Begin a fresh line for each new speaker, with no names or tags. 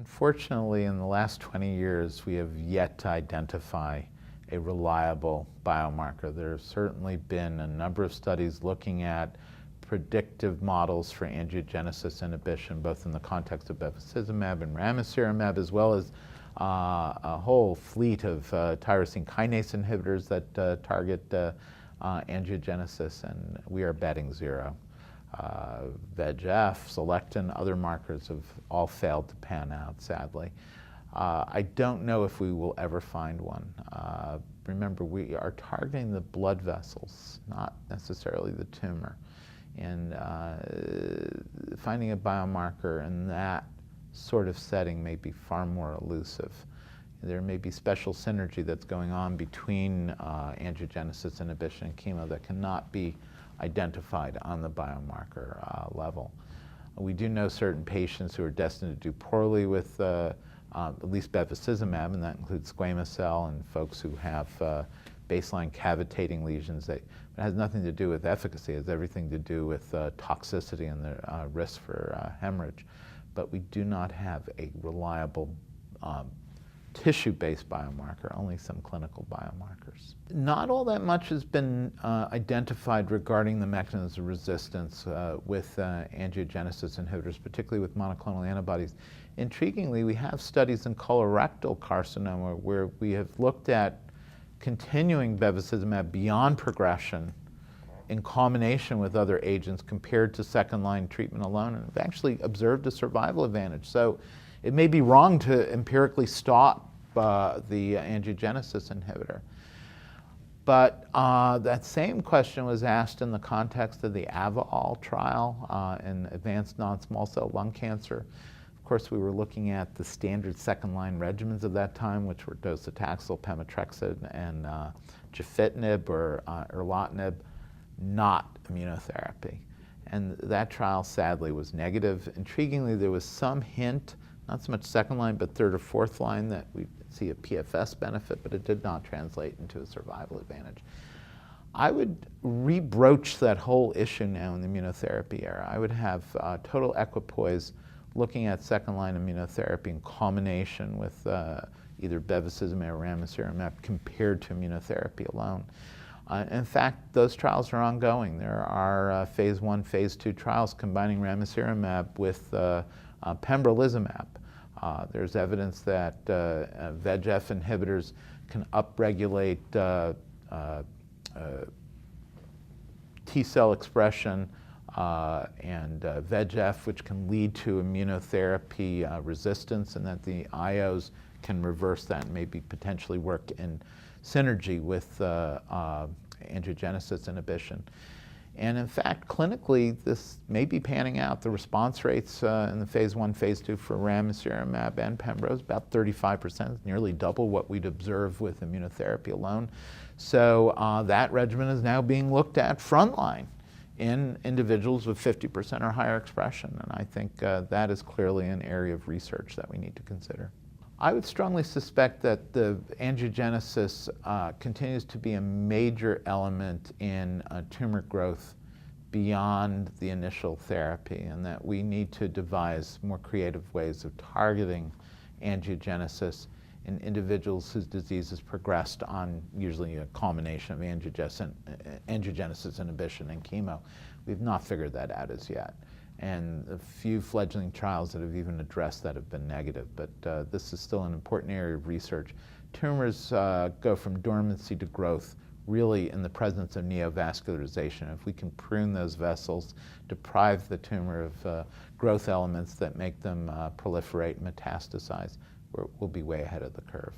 Unfortunately, in the last 20 years, we have yet to identify a reliable biomarker. There have certainly been a number of studies looking at predictive models for angiogenesis inhibition, both in the context of bevacizumab and ramucirumab, as well as a whole fleet of tyrosine kinase inhibitors that target angiogenesis, and we are betting zero. VEGF, selectin, other markers have all failed to pan out, sadly. I don't know if we will ever find one. Remember, we are targeting the blood vessels, not necessarily the tumor. And finding a biomarker in that sort of setting may be far more elusive. There may be special synergy that's going on between angiogenesis inhibition and chemo that cannot be identified on the biomarker level. We do know certain patients who are destined to do poorly with at least bevacizumab, and that includes squamous cell and folks who have baseline cavitating lesions. It has nothing to do with efficacy. It has everything to do with toxicity and the risk for hemorrhage. But we do not have a reliable tissue-based biomarker, only some clinical biomarkers. Not all that much has been identified regarding the mechanisms of resistance with angiogenesis inhibitors, particularly with monoclonal antibodies. Intriguingly, we have studies in colorectal carcinoma where we have looked at continuing bevacizumab beyond progression in combination with other agents compared to second-line treatment alone, and have actually observed a survival advantage. So it may be wrong to empirically stop the angiogenesis inhibitor. But that same question was asked in the context of the AVAL trial in advanced non-small cell lung cancer. Of course, we were looking at the standard second-line regimens of that time, which were docetaxel, pemetrexed, and gefitinib or erlotinib, not immunotherapy. And that trial, sadly, was negative. Intriguingly, there was some hint, not so much second line, but third or fourth line, that we see a PFS benefit, but it did not translate into a survival advantage. I would rebroach that whole issue now in the immunotherapy era. I would have total equipoise looking at second-line immunotherapy in combination with either bevacizumab or ramucirumab compared to immunotherapy alone. In fact, those trials are ongoing. There are phase 1, phase 2 trials combining ramucirumab with pembrolizumab. There's evidence that VEGF inhibitors can upregulate T-cell expression and VEGF, which can lead to immunotherapy resistance, and that the IOs can reverse that and maybe potentially work in synergy with angiogenesis inhibition. And in fact, clinically, this may be panning out. The response rates in the phase 1, phase 2 for ramucirumab and pembro is about 35%, nearly double what we'd observe with immunotherapy alone. So that regimen is now being looked at frontline in individuals with 50% or higher expression. And I think that is clearly an area of research that we need to consider. I would strongly suspect that the angiogenesis continues to be a major element in tumor growth beyond the initial therapy, and that we need to devise more creative ways of targeting angiogenesis in individuals whose disease has progressed on usually a combination of angiogenesis inhibition and chemo. We've not figured that out as yet. And a few fledgling trials that have even addressed that have been negative. But this is still an important area of research. Tumors go from dormancy to growth really in the presence of neovascularization. If we can prune those vessels, deprive the tumor of growth elements that make them proliferate and metastasize, we'll be way ahead of the curve.